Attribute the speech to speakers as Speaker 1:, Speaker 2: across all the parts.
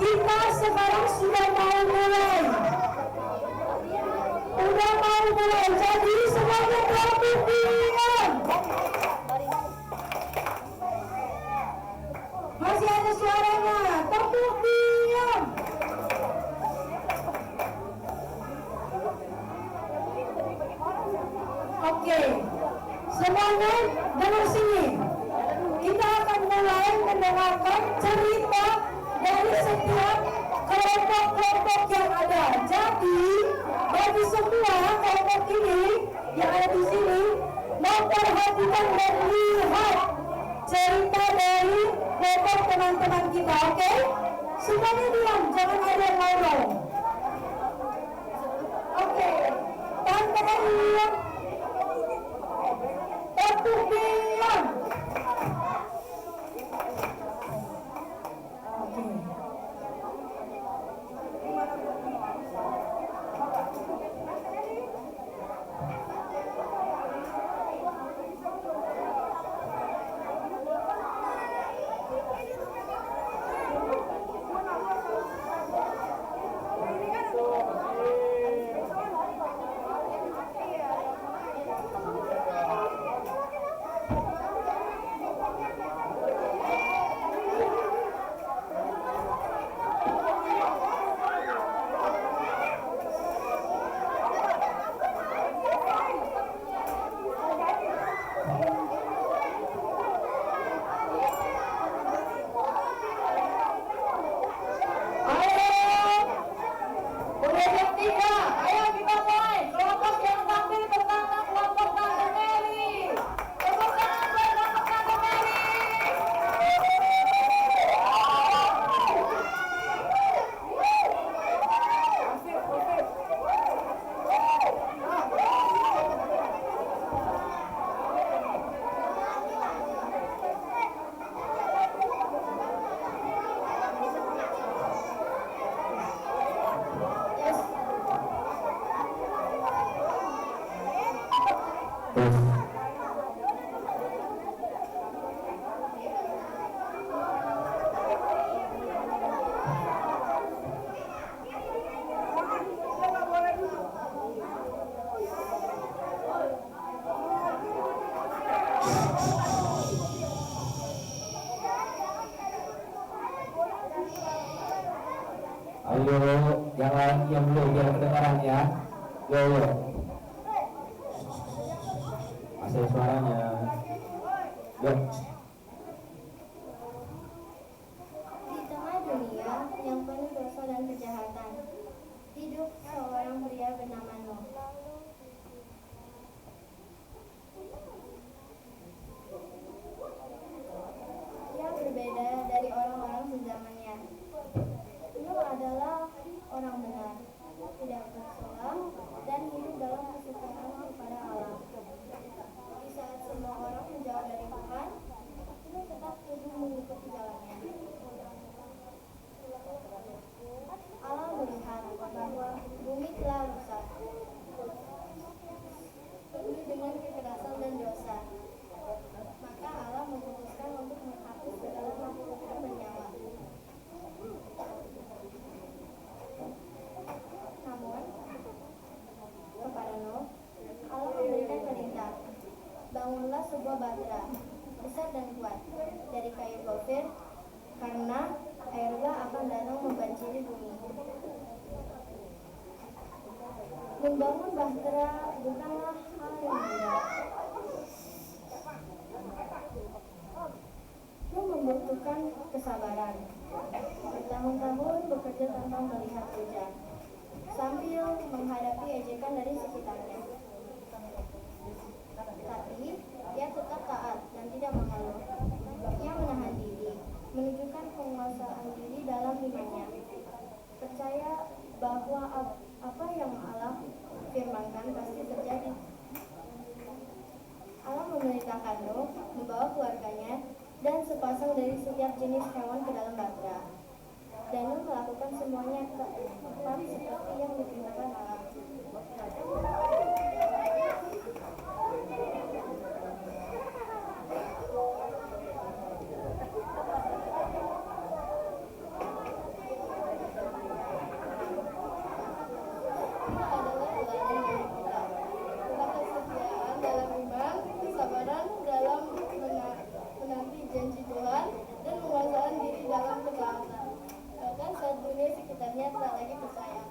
Speaker 1: Kita sekarang sudah mau mulai. Udah mau mulai. Jadi semuanya tepuk diam. Masih ada suaranya. Tepuk diam. Oke. Semuanya dengar sini. Kita akan mulai mendengarkan cerita dari setiap kelompok-kelompok yang ada. Jadi bagi semua kelompok ini yang ada di sini, memperhatikan dan lihat cerita dari kelompok teman-teman kita, oke? Semuanya diam, jangan ada yang ngomong. Oke, Tante Elia, tepuk diam.
Speaker 2: Ayo, jangan yang dulu biar kedengaran ya. Yo, masih suaranya. Yo.
Speaker 3: Di tengah dunia yang penuh dosa dan kejahatan, hidup seorang pria bernama Nuh. Ia berbeda dari orang-orang sezamannya. Nuh adalah orang benar, tidak bersalah, dan hidup dalam kesukaan kepada Allah. Di saat semua orang menjauh dari Tuhan, Nuh tetap teguh mengikuti jalannya. Allah melihat bahwa bumi telah rusak, penuh dengan kekerasan dan dosa. Maka Allah memutuskan untuk menghapus segala makhluk yang bernyawa. Namun, kepada Nuh, Allah memberikan perintah, bangunlah sebuah batra besar dan kuat dari kayu gofir, karena air bah akan datang membanjiri bumi. Membangun bahtera bukanlah hal yang mudah. Nuh membutuhkan kesabaran. Bertahun-tahun bekerja tanpa melihat hujan, sambil menghadapi ejekan dari sekitarnya. Tapi ia tetap taat dan tidak mengeluh. Ia menahan diri, menunjukkan penguasaan diri dalam imannya. Percaya bahwa apa yang Allah firmankan pasti terjadi. Allah memerintahkan Nuh membawa keluarganya dan sepasang dari setiap jenis hewan ke dalam bahtera. Dan Nuh melakukan semuanya tepat seperti yang diperintahkan Allah. Tuhannya tak lagi percaya.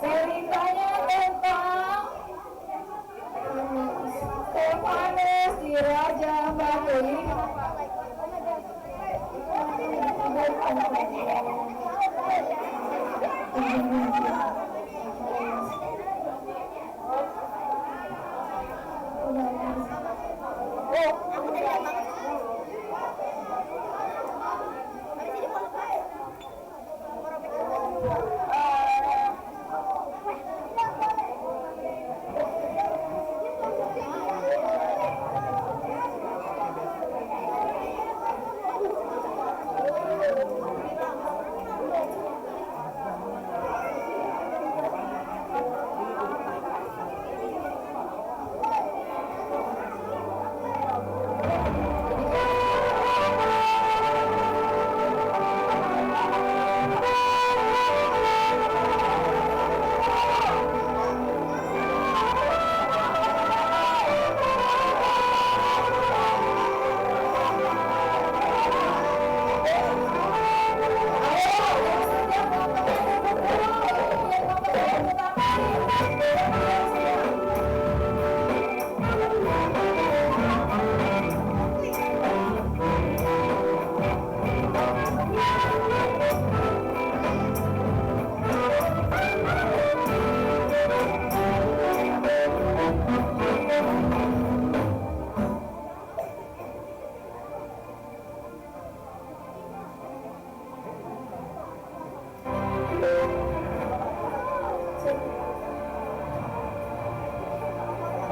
Speaker 1: Ceritanya tentang Stefanus di Raja Batu.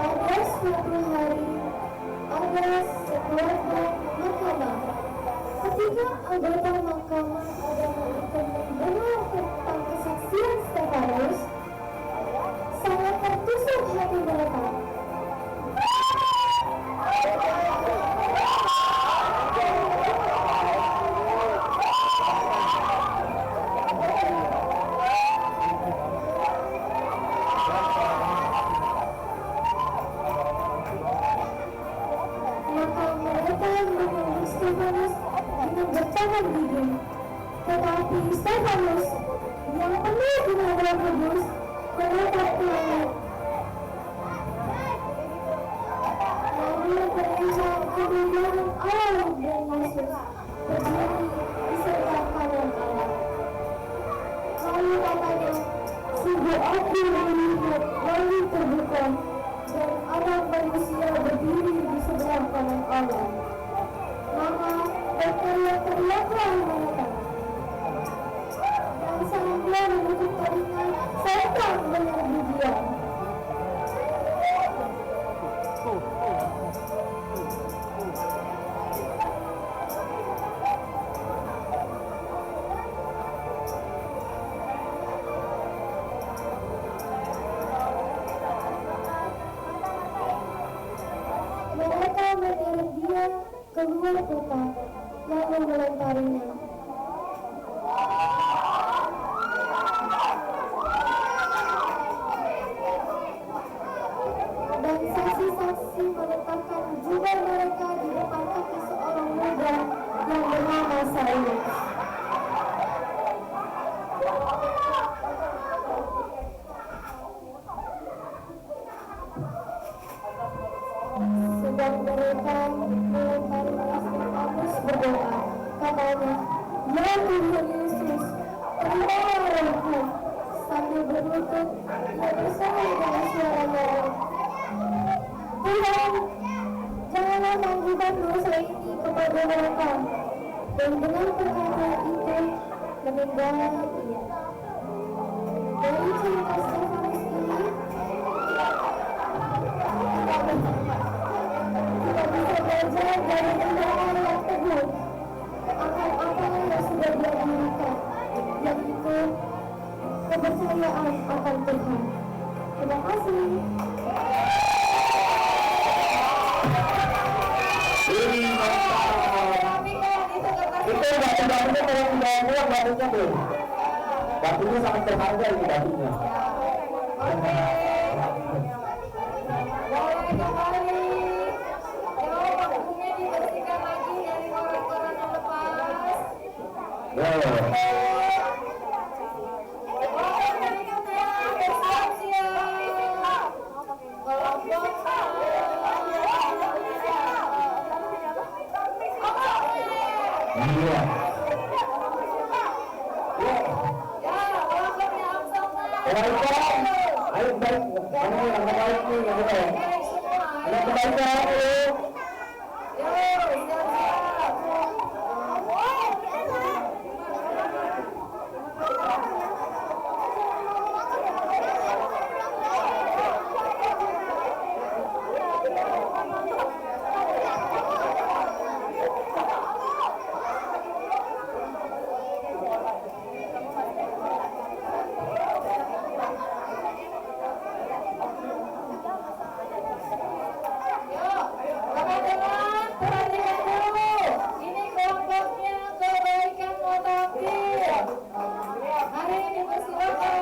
Speaker 1: Pada suatu hari ada sekeluarga mahkamah. Ketika anggota mahkamah agama itu mendengar tentang kesaksian Stefanus, sangat tertusuk hati mereka. Maka mereka menuntut Stefanus dengan bertangan gigih. Tetapi Stefanus yang penuh dengan Roh Kudus menatap ke langit. Lalu berucap
Speaker 3: kemudian Allah dan Yesus berdiri di sebelah kanan Allah. Lalu katanya, sungguh aku melihat langit terbuka dan anak manusia berdiri di sebelah kanan Allah. Maka berteriak-teriaklah mereka. Dan sambil menutup telinga, setan menyerbu dia. Mereka menyeret dia keluar kota, lalu melemparinya. Dan saksi-saksi meletakkan jubah mereka di depan kaki seorang muda yang bernama Saulus. Sedang mereka melempari Yesus, Paulus berdoa, katanya, "Ya Tuhan Yesus, terimalah rohku." Sambil berlutut, ia berseru dengan suara nyaring, "Tuhan, janganlah tangguhkan dosa ini kepada mereka." Dan dengan perkata itu, meninggal ia. Dari cerita Stefanus ini, kita bisa belajar dari tindakan yang teguh akan apa yang sudah dia dirikan, yaitu kepercayaan akan Tuhan. Terima kasih.
Speaker 2: Ini mantap. Itu batu-batunya kalau sudah buat batunya tuh. Batunya sangat berharga ini batunya.
Speaker 1: Boleh kembali. Yuk, bangkunya dibersihkan lagi dari koran-koran yang lepas.
Speaker 2: Iya. Kebaikan. Ayo baik. Mana yang terbaik nih yang terbaik? Yang kebaikan dulu.
Speaker 1: Teman-teman, perhatikan dulu. Ini kelompoknya kebaikan mau tampil. Hari ini dipersilakan.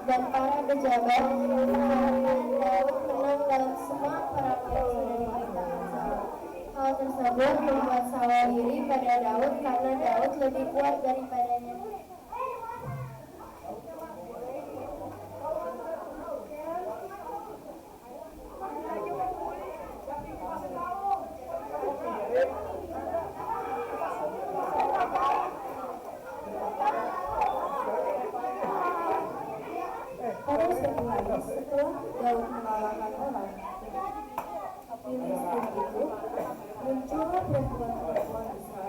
Speaker 3: Dan para pejabat mengharapkan Daud menang dalam semua perangan yang sudah diperintahkan Saul. Hal tersebut membuat Saul iri pada Daud karena Daud lebih kuat daripadanya. Pada suatu hari setelah Daud mengalahkan orang Filistin itu, muncullah perempuan-perempuan Israel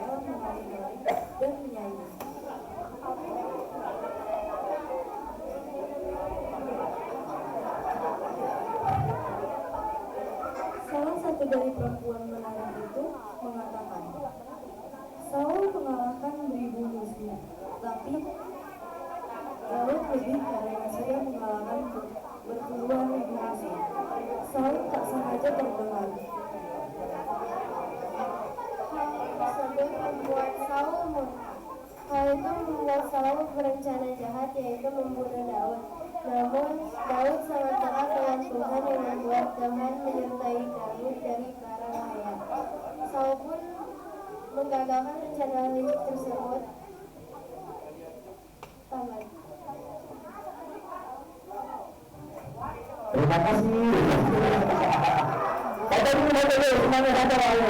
Speaker 1: terdengar.
Speaker 3: Tersebut membuat Saul murka. Hal itu membuat Saul berencana jahat, yaitu membunuh Daud. Namun Daud sangat dekat dengan Tuhan yang membuat Tuhan menyertai Daud dari barang bahaya. Saul pun menggagalkan rencana licik tersebut. Tamat.
Speaker 2: Terima kasih. Kata dulu semuanya kata ada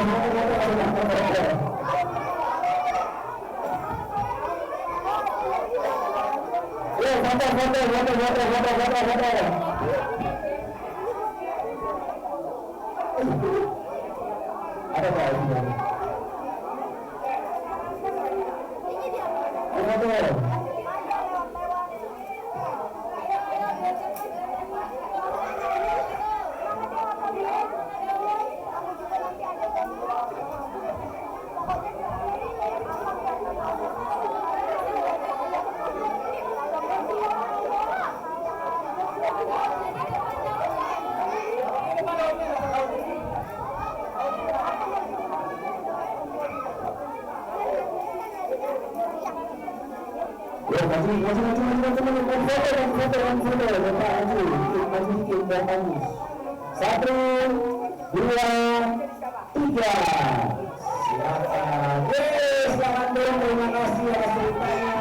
Speaker 2: apa ini? Satu, dua, tiga. Silakan. Selamat dorong. Terima kasih atas ceritanya.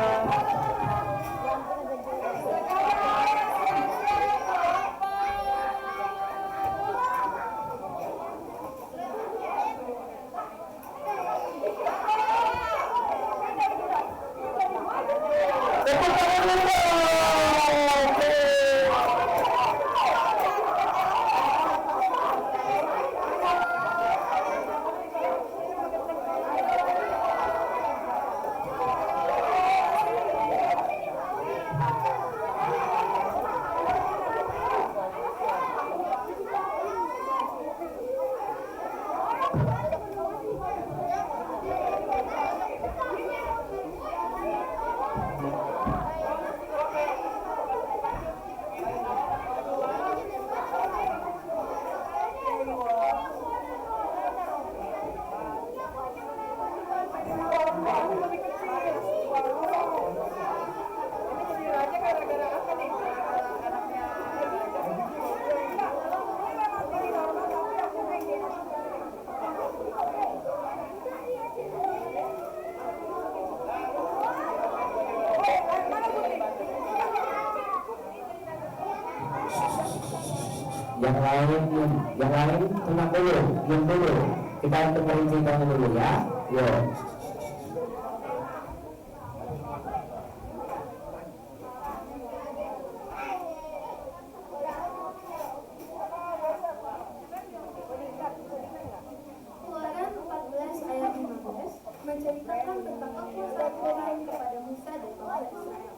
Speaker 2: Yang lain tenang dulu, diam dulu. Kita dengerin ceritanya dulu ya. Yo.
Speaker 3: Keluaran 14 ayat 15 menceritakan tentang kekuasaan Tuhan kepada Musa dan bangsa Israel.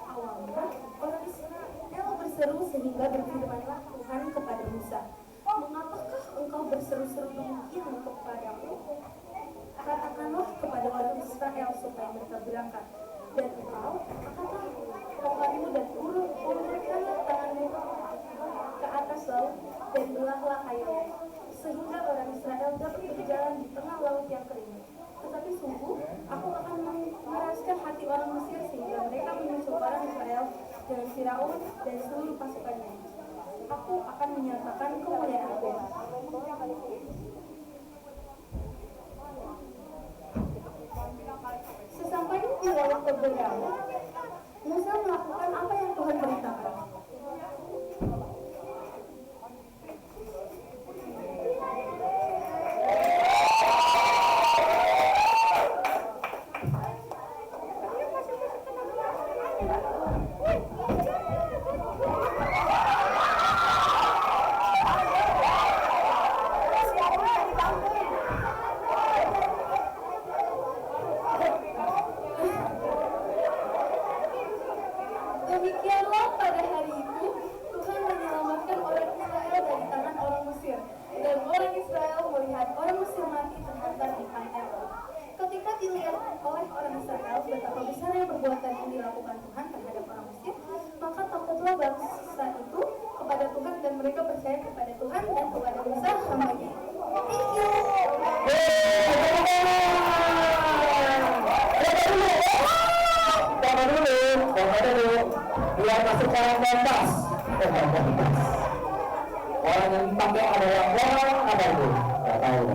Speaker 3: Awalnya, orang Israel berseru sehingga berfirmanlah Tuhan kepada Musa, "Mengapakah engkau berseru-seru demikian kepadaku? Katakanlah kepada orang Israel supaya mereka berangkat. Dan engkau angkatlah tongkatmu dan ulurkanlah tanganmu ke atas laut dan belahlah airnya, sehingga orang Israel dapat berjalan di tengah laut yang kering. Tetapi sungguh, aku akan mengeraskan hati orang Mesir sehingga mereka menyusul orang Israel dengan Firaun dan seluruh pasukannya. Aku akan menyatakan kemuliaanku." Sesampainya di bawah kebenaran, Musa melakukan apa yang Tuhan perintahkan. Demikianlah pada hari itu Tuhan menyelamatkan orang Israel dari tangan orang Mesir, dan orang Israel melihat orang Mesir mati terhantar di pantai laut. Ketika dilihat oleh orang Israel betapa besarnya perbuatan yang dilakukan Tuhan terhadap orang Mesir, maka takutlah bangsa itu kepada Tuhan dan mereka percaya kepada Tuhan dan kepada Musa hambanya. Thank you.
Speaker 2: Bapak dulu, biar masuk orang bebas. Orang yang dipakai adalah orang apa itu? Nggak tahu.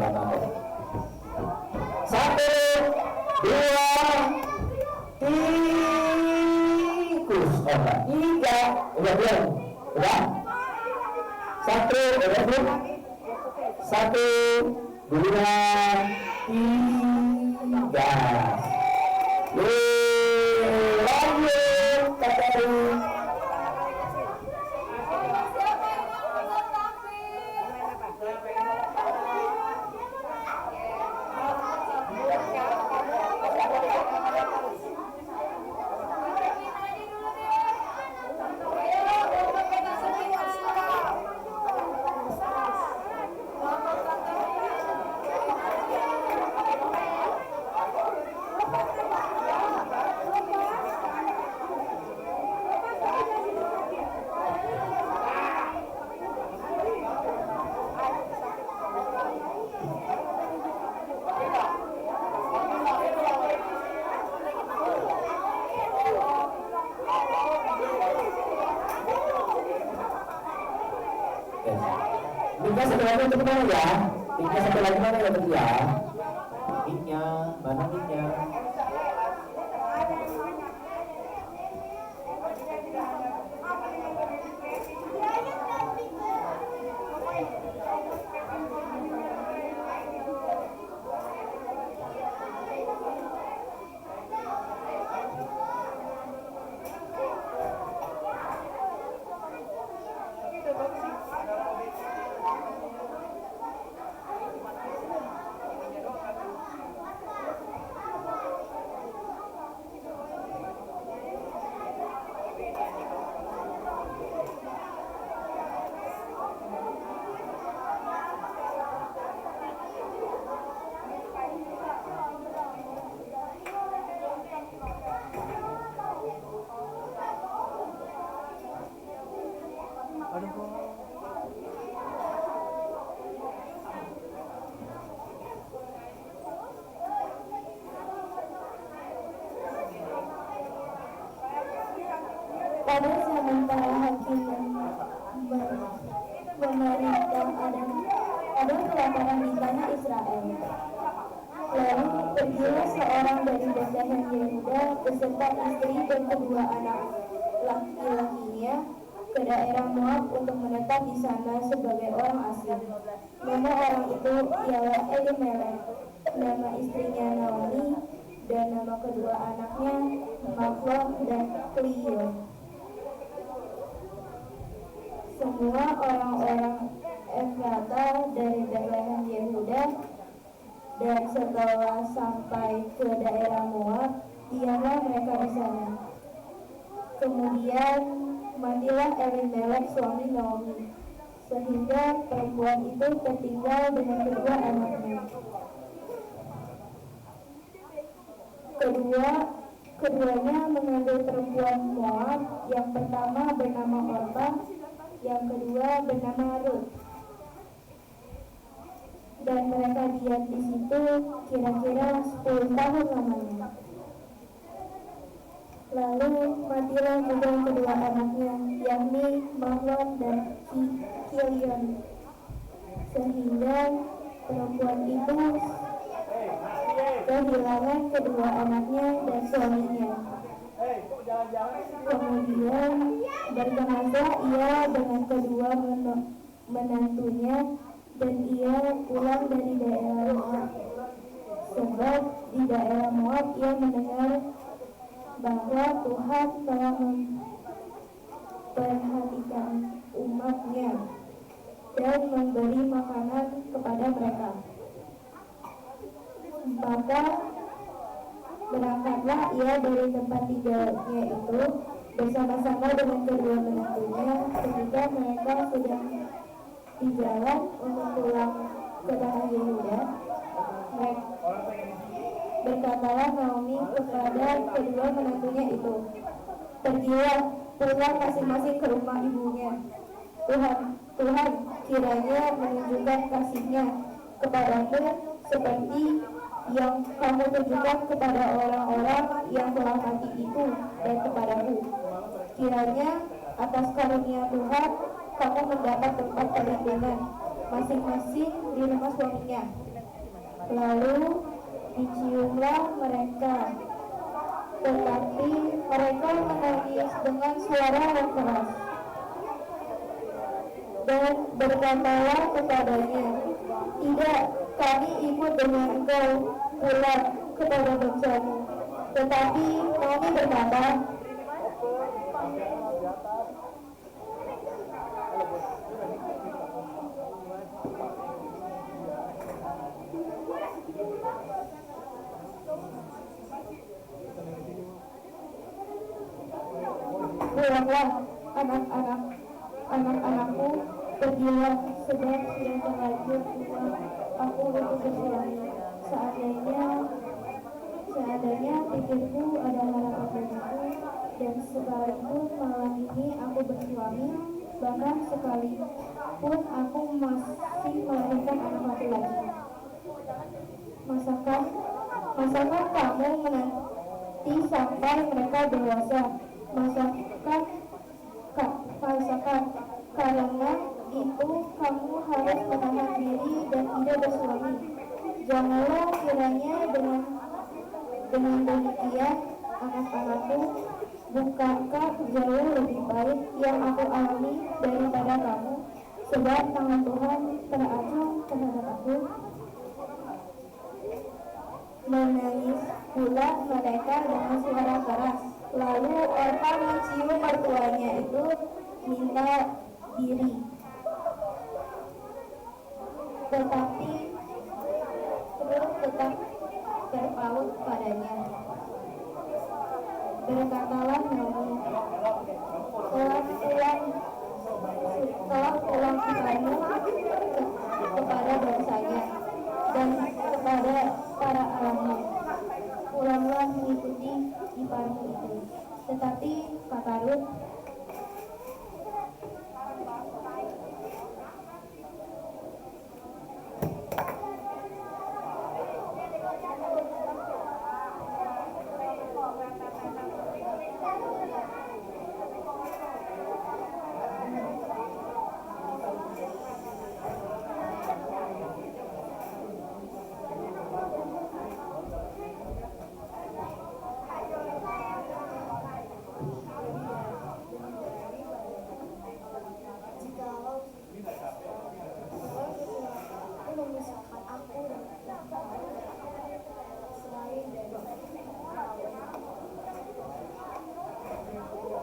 Speaker 2: 1, 2, tikus. Oh, 3. Udah belum? Udah? 1, udah belum? 1, 2, 3. Lanjut, KPU. Mika satu lagi untuk mana ya? Mika satu lagi mana ya tadi ya? Miknya, mana miknya?
Speaker 3: Pada zaman para hakim yang memerintah ada kelaparan di tanah Israel. Lalu pergilah seorang dari bagian Yehuda beserta istri dan kedua anak laki-lakinya ke daerah Moab untuk menetap di sana sebagai orang asing. Nama orang itu ialah Elimelek, nama istrinya Naomi, dan nama kedua anaknya Mahlon dan Kilion. Semua orang-orang Efrata dari Bethlehem Yehuda, dan setelah sampai ke daerah Moab, diamlah mereka di sana. Kemudian matilah Elimelek suami Naomi, sehingga perempuan itu tertinggal dengan kedua anaknya. Keduanya mengambil perempuan Moab, yang pertama bernama Orpa, yang kedua bernama Ruth. Dan mereka diam di situ kira-kira 10 tahun lamanya. Lalu matilah juga kedua anaknya, yakni Mahlon dan Kilion, sehingga perempuan itu kehilangan kedua anaknya dan suaminya. Kemudian berkenaslah ia dengan kedua menantunya, dan ia pulang dari daerah Moab, sebab di daerah Moab ia mendengar bahwa Tuhan telah memperhatikan umatnya dan memberi makanan kepada mereka. Maka berangkatlah ia dari tempat tinggalnya itu bersama-sama dengan kedua menantunya. Ketika mereka sedang di jalan untuk pulang ke tanah Yehuda, berkatalah Naomi kepada kedua menantunya itu, "Pergilah, pulang masing-masing ke rumah ibunya." Tuhan kiranya menunjukkan kasih-Nya kepadamu seperti yang kamu tunjukkan kepada orang-orang yang telah mati itu dan kepadaku. Kiranya atas karunia Tuhan kamu mendapat tempat perlindungan masing-masing di rumah suaminya. Lalu diciumlah mereka, tetapi mereka menangis dengan suara yang keras. Dan berkatalah kepadanya, tidak, kami ikut dengan engkau pulang kepada bangsamu. Tetapi kami berkata, pulanglah anak-anakku, pergilah sebab sudah terlanjur tua aku untuk bersuami. Seandainya pikirku adalah harapan bagiku, dan sekalipun malam ini aku bersuami, bahkan sekalipun aku masih melahirkan anak laki-laki, masakah kamu menanti sampai mereka dewasa? Masakan karena itu kamu harus menahan diri dan tidak bersuami. Janganlah kiranya dengan demikian, anak-anakku, bukankah jauh lebih baik yang aku alami daripada kamu, sebab tangan Tuhan teracung terhadap aku. Menangis pula mereka dengan suara keras. Lalu Orpa mencium mertuanya itu minta diri, tetapi terus tetap terpaut padanya. Berkatalah Naomi, telah pulang iparmu kepada bangsanya dan kepada para alamnya. Pulanglah mengikuti iparmu itu. Tetapi kata Rut,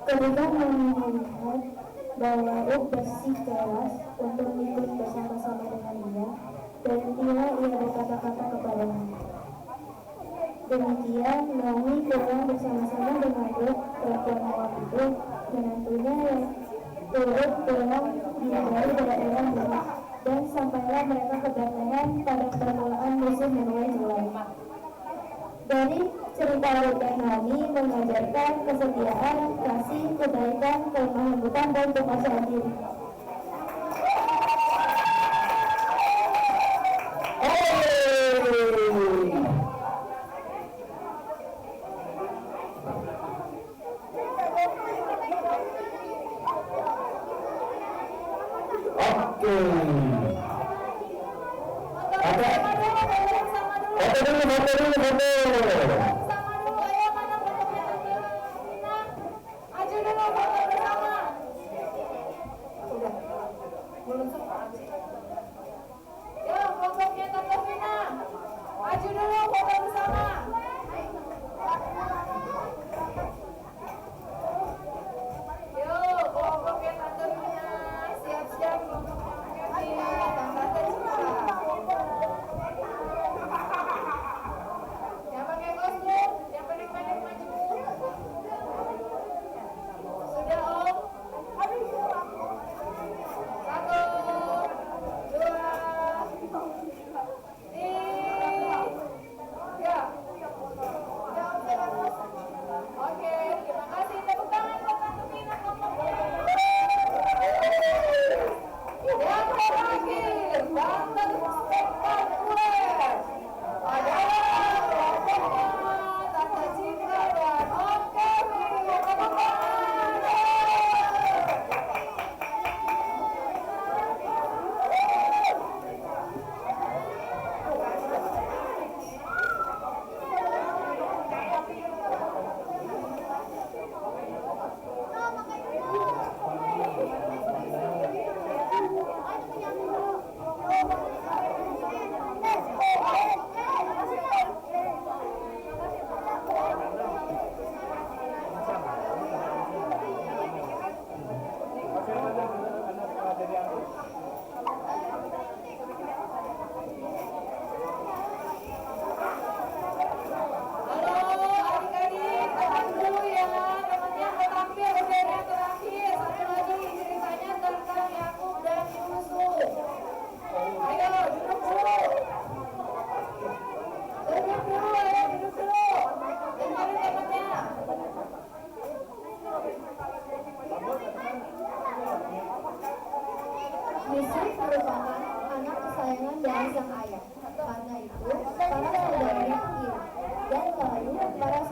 Speaker 3: ketika melihat bahwa Rut bersikeras untuk ikut bersama-sama dengan dia, berhentilah ia berkata-kata kepadanya. Demikian Naomi pulang bersama-sama dengan Rut, perempuan Moab itu, menantunya yang turut pulang dari daerah Moab, dan sampailah mereka ke Betlehem pada permulaan musim menuai Julai. Dari cerita Rut dan Naomi mengajarkan kesetiaan, kasih, kebaikan, kelemah lembutan, dan penguasaan diri.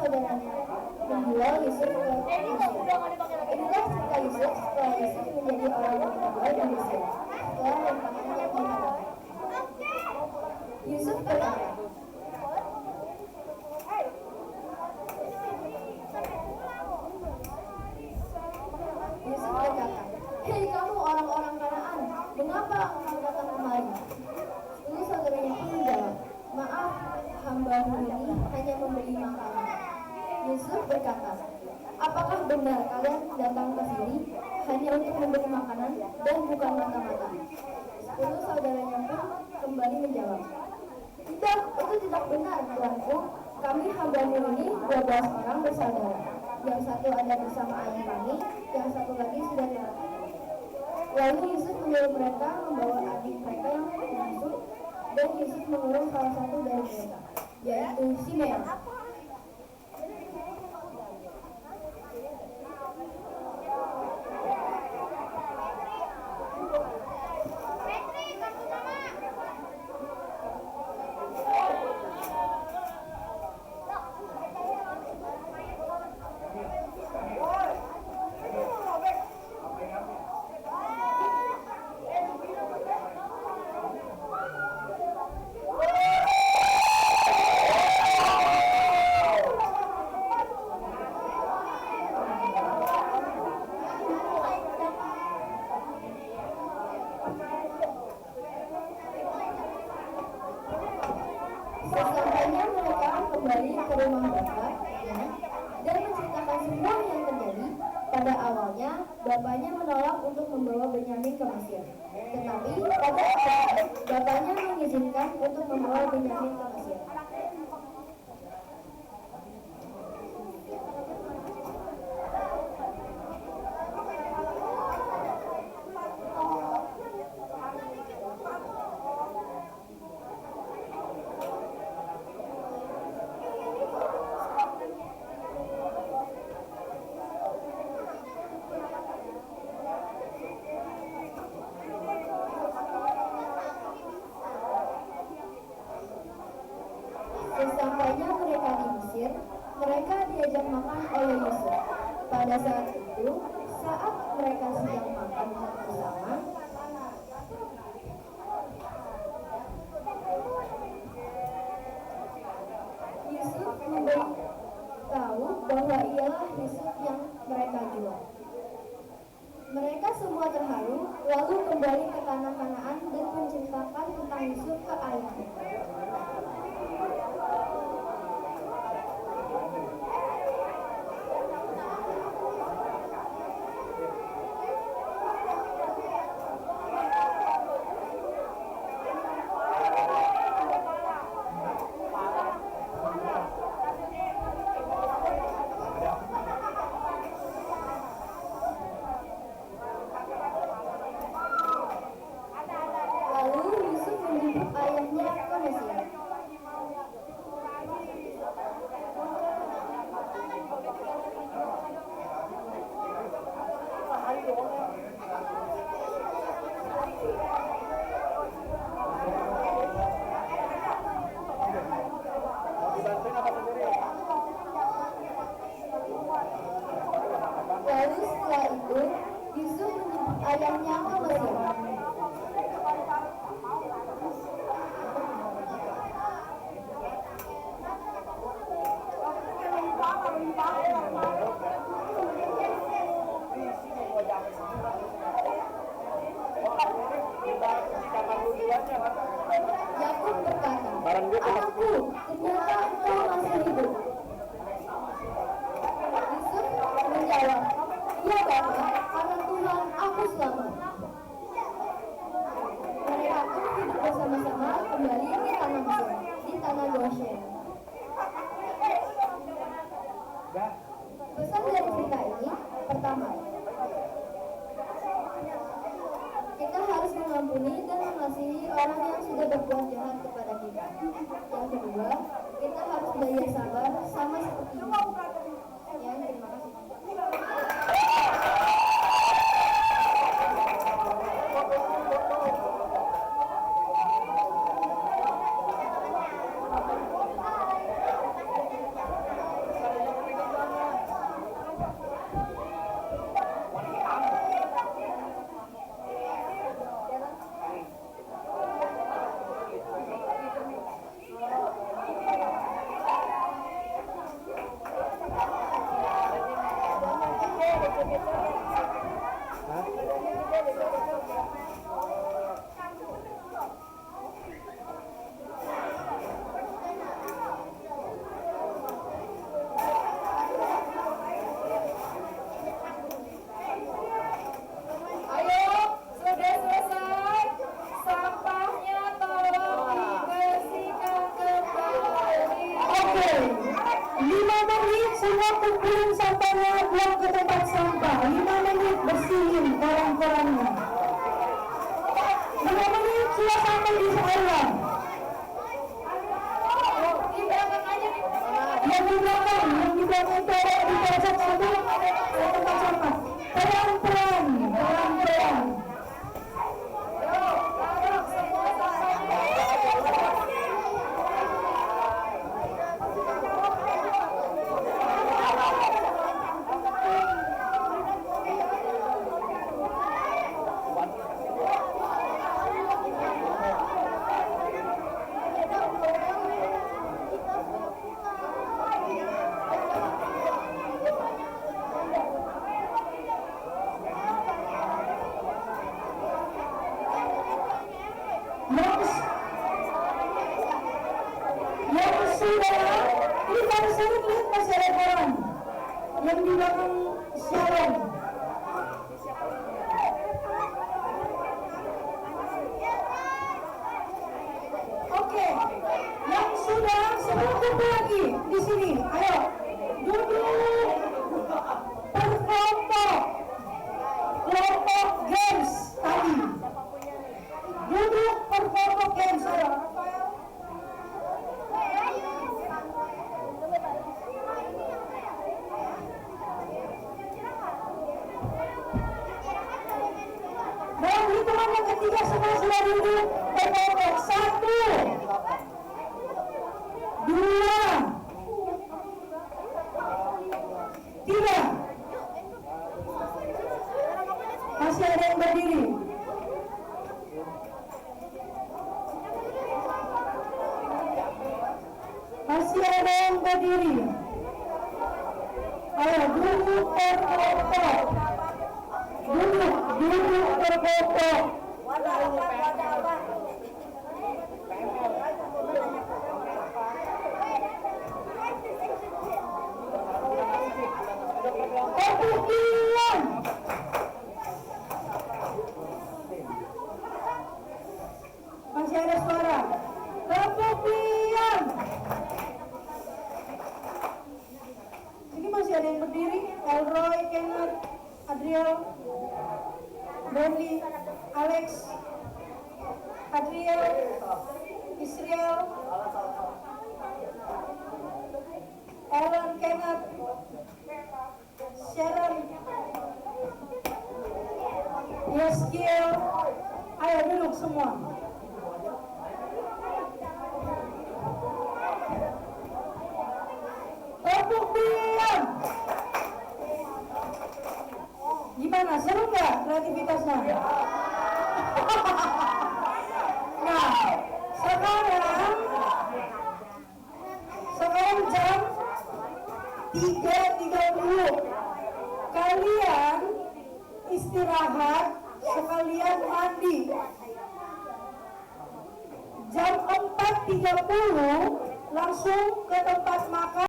Speaker 3: saudaranya menjual Yusuf ke Mesir. Inilah cerita Yusuf setelah Yusuf menjadi orang yang kedua di Mesir setelah rentangan yang dihadapi. Yusuf berkata, "Hei kamu orang-orang Kanaan, mengapa engkau datang kemari?" Lalu saudaranya pun menjawab, "Maaf, hamba-mu ini hanya membeli makanan." Yusuf berkata, "Apakah benar kalian datang ke sini hanya untuk membeli makanan dan bukan mata-mata?" 10 saudaranya pun kembali menjawab, "Tidak, itu tidak benar, tuanku. Kami hamba-mu ini 12 orang bersaudara. Yang satu ada bersama ayah kami, yang satu lagi sudah tidak." Lalu Yusuf menyuruh mereka membawa adik mereka yang bungsu, dan Yusuf mengurung salah satu dari mereka, yaitu Simeon. Sesampainya mereka kembali ke rumah bapaknya dan menceritakan semua yang terjadi. Pada awalnya, bapaknya menolak untuk membawa Benyamin ke Mesir. Tetapi pada akhirnya, bapaknya mengizinkan untuk membawa Benyamin ke Mesir. Sesampainya mereka di Mesir, mereka diajak makan oleh Yusuf. Pada saat itu, saat mereka sedang makan bersama, Yusuf memberitahu bahwa ialah Yusuf yang mereka jual. Mereka semua terharu, lalu kembali ke tanah Kanaan dan menceritakan tentang Yusuf ke ayahnya. Lalu Yusuf menjemput ayahnya ke Mesir. Lalu setelah itu, Yusuf menjemput ayahnya ke Mesir. Yakub berkata, "Anakku, ternyata engkau masih hidup." Yusuf menjawab, "Ya Bapak, karena Tuhan aku selamat." Mereka pun hidup bersama-sama kembali di tanah Mesir, di tanah Goshen. Pesan dari cerita ini, pertama, kita harus mengampuni dan mengasihi orang yang sudah berbuat jahat kepada kita. Yang kedua, kita harus belajar sabar sama seperti ini. Ya, terima kasih.
Speaker 1: menit semua kumpulin sampahnya, buang ke tempat sampah. 5 menit bersihin koran-korannya. 5 menit sudah sampai di sekolah. Yang di belakang itu ada di pojok satu ada tempat sampah. Pelan-pelan. Yang sudah, ini baru saya lihat masih ada koran yang di belakang siaran. Oke, yang sudah sebelum kumpul lagi di sini, ayo duduk per kelompok games tadi. Duduk per kelompok games, ayo. Dalam hitungan yang ketiga semua sudah duduk berkelompok. 1, 2, 3. Masih ada yang berdiri. Masih ada yang berdiri. Ayo duduk per kelompok. Duduk per kelompok. Tepuk tangan. Masih ada suara. Tepuk tangan. Ini masih ada yang berdiri. Elroy, Kenneth, Adriel, Benny, Alex, Adriel, Israel, Ellen, Kenneth, Sharon, Yeskiel. Ayo duduk semua. Tepuk tangan. Gimana, seru nggak kreativitasnya? Nah, sekarang jam 3.30. Kalian istirahat sekalian mandi. Jam 4.30 langsung ke tempat makan.